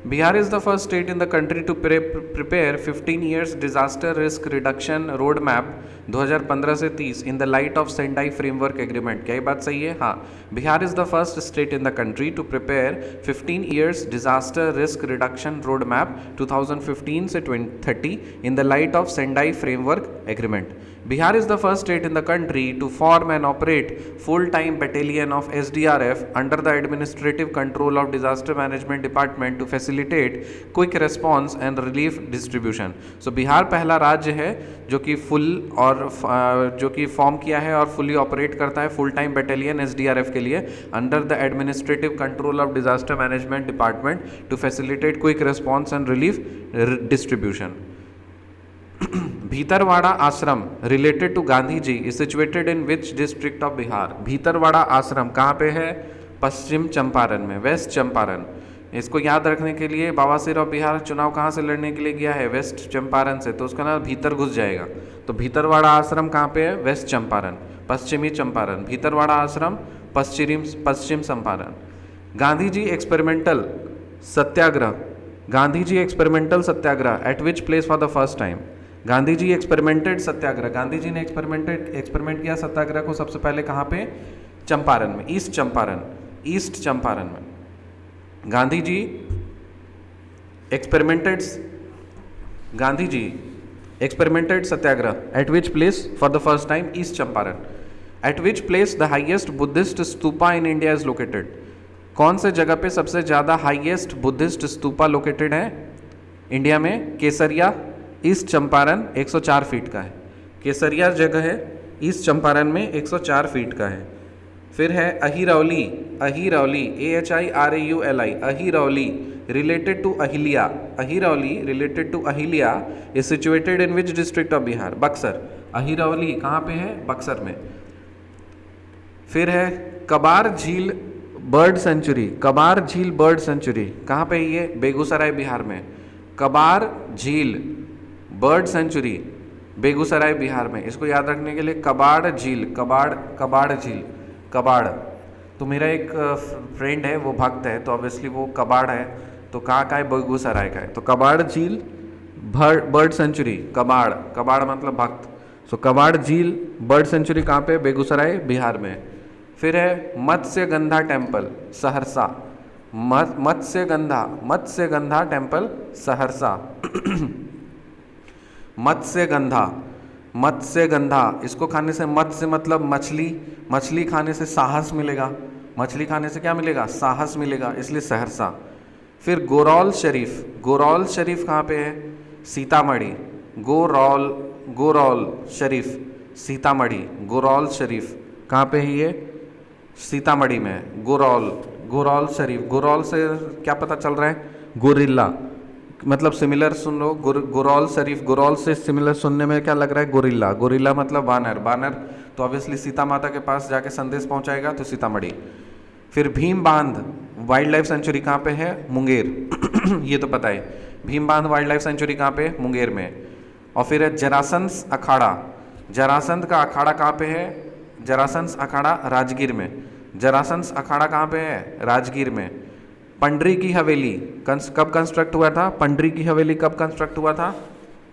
Bihar is the first state in the country to prepare 15 years disaster risk reduction road map 2015 से 30 in the light of Sendai framework agreement. क्या ये बात सही है? हाँ, Bihar is the first state in the country to prepare 15 years disaster risk reduction road map 2015 से 2030 in the light of Sendai framework agreement. Bihar is the first state in the country to form and operate full-time battalion of SDRF under the administrative control of Disaster Management Department to facilitate quick response and relief distribution. So Bihar पहला राज्य है जो कि full और जो कि form किया है और फुली ऑपरेट करता है फुल टाइम बटालियन SDRF के लिए under the administrative control of disaster management department to facilitate quick response and relief distribution. Bhitarwada ashram related to Gandhi ji is situated in which district of Bihar? Bhitarwada ashram कहाँ पे है? पश्चिम चंपारण में, वेस्ट चंपारण। इसको याद रखने के लिए बाबा साहेब बिहार चुनाव कहाँ से लड़ने के लिए गया है? वेस्ट चंपारण से, तो उसका नाम भीतर घुस जाएगा। तो भीतरवाड़ा आश्रम कहाँ पे है? वेस्ट चंपारण, पश्चिमी चंपारण। भीतरवाड़ा आश्रम पश्चिम Champaran. Gandhi ji experimental satyagraha, Gandhi ji experimental satyagraha at which place for the first time? Gandhi ji experimented satyagraha, Gandhi ji ने एक्सपेरिमेंट किया सत्याग्रह को सबसे पहले कहाँ पे? चंपारण में, ईस्ट चंपारण में। Gandhi ji experimented satyagraha at which place for the first time? East Champaran. At which place the highest Buddhist stupa in India is located? कौन से जगह पे सबसे ज़्यादा हाईएस्ट बुद्धिस्ट स्तूपा लोकेटेड है इंडिया में? केसरिया, ईस्ट चंपारण 104 फीट का है। केसरिया जगह है ईस्ट चंपारण में, 104 फीट का है। फिर है Ahirauli, AHIRAULI, Ahirauli related to Ahilya is situated in which district of Bihar? Buxar. Ahirauli कहाँ पे है? बक्सर में। फिर है कबार झील बर्ड सेंचुरी, कहाँ पे है ये? बेगूसराय बिहार में। कबार झील बर्ड सेंचुरी बेगूसराय बिहार में। इसको याद रखने के लिए कबाड़ झील। तो मेरा एक फ्रेंड है, वो भक्त है, तो ऑब्वियसली वो कबाड़ है, तो कहाँ का है? बेगूसराय का है। तो कबाड़ झील बर्ड सेंचुरी, कबाड़ मतलब भक्त। सो कबाड़ झील बर्ड सेंचुरी कहाँ पे? बेगूसराय बिहार में। फिर है मत्स्यगंधा टेम्पल सहरसा, मत्स्यगंधा टेम्पल सहरसा। मत्स्यगंधा इसको खाने से, मत्स्य मतलब मछली खाने से साहस मिलेगा। मछली खाने से क्या मिलेगा? साहस मिलेगा, इसलिए सहरसा। फिर गोरौल शरीफ कहाँ पे है? सीतामढ़ी। गोरौल शरीफ सीतामढ़ी। गोरौल शरीफ कहाँ पे है ये? सीतामढ़ी में। गोरौल शरीफ। गोरौल से क्या पता चल रहा है? गोरिल्ला, मतलब सिमिलर सुन लो। गोरौल शरीफ, गोरौल से सिमिलर सुनने में क्या लग रहा है? गोरिल्ला मतलब बानर, तो ऑब्वियसली सीता माता के पास जाके संदेश पहुंचाएगा, तो सीतामढ़ी। फिर भीम बांध वाइल्ड लाइफ सेंचुरी कहाँ पे है? मुंगेर। ये तो पता है। भीम बांध वाइल्ड लाइफ सेंचुरी कहाँ पे? मुंगेर में। और फिर है जरासंध अखाड़ा, जरासंध का अखाड़ा कहाँ पे है? जरासंध अखाड़ा राजगीर में। जरासंध अखाड़ा कहाँ पे है? राजगीर में। पंडरी की हवेली कब कंस्ट्रक्ट हुआ था? पंडरी की हवेली कब कंस्ट्रक्ट हुआ था?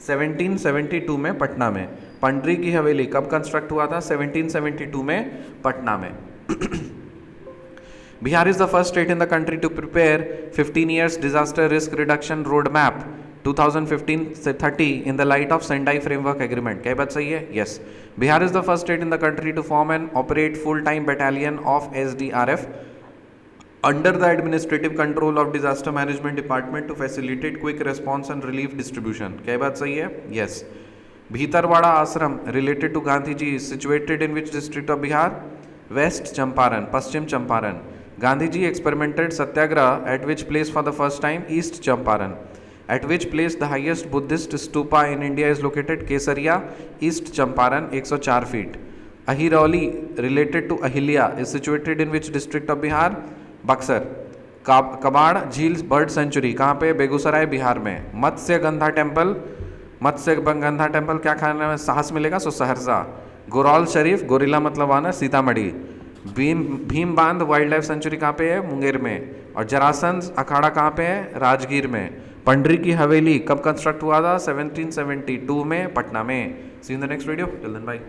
1772 में पटना में। पंडरी की हवेली कब कंस्ट्रक्ट हुआ था? 1772 में पटना में। Bihar is the first state in the country to prepare 15 years disaster risk reduction road map 2015 से 30 in the light of Sendai framework agreement. क्या बात सही है? Yes. Bihar is the first state in the country to form and operate full time battalion of SDRF under the administrative control of disaster management department to facilitate quick response and relief distribution। क्या बात सही है? yes। भीतरवाड़ा आश्रम related to Gandhi ji situated in which district of Bihar? West Champaran, Paschim Champaran. Gandhi ji experimented Satyagraha at which place for the first time? East Champaran. at which place the highest Buddhist stupa in India is located? Kesariya, East Champaran 104 feet। Ahirauli related to Ahilya is situated in which district of Bihar? Buxar. कबाड़ झील bird sanctuary कहाँ पे? बेगूसराय बिहार में। Matsyagandha temple क्या खाने में साहस मिलेगा? सो सहरसा। गोरौल शरीफ गोरिल्ला मतलब आना, सीतामढ़ी। भीम बांध वाइल्ड लाइफ सेंचुरी कहाँ पे है? मुंगेर में। और जरासंध अखाड़ा कहाँ पे है? राजगीर में। पंडरी की हवेली कब कंस्ट्रक्ट हुआ था? 1772 में, पटना में। See in the next video, till then bye.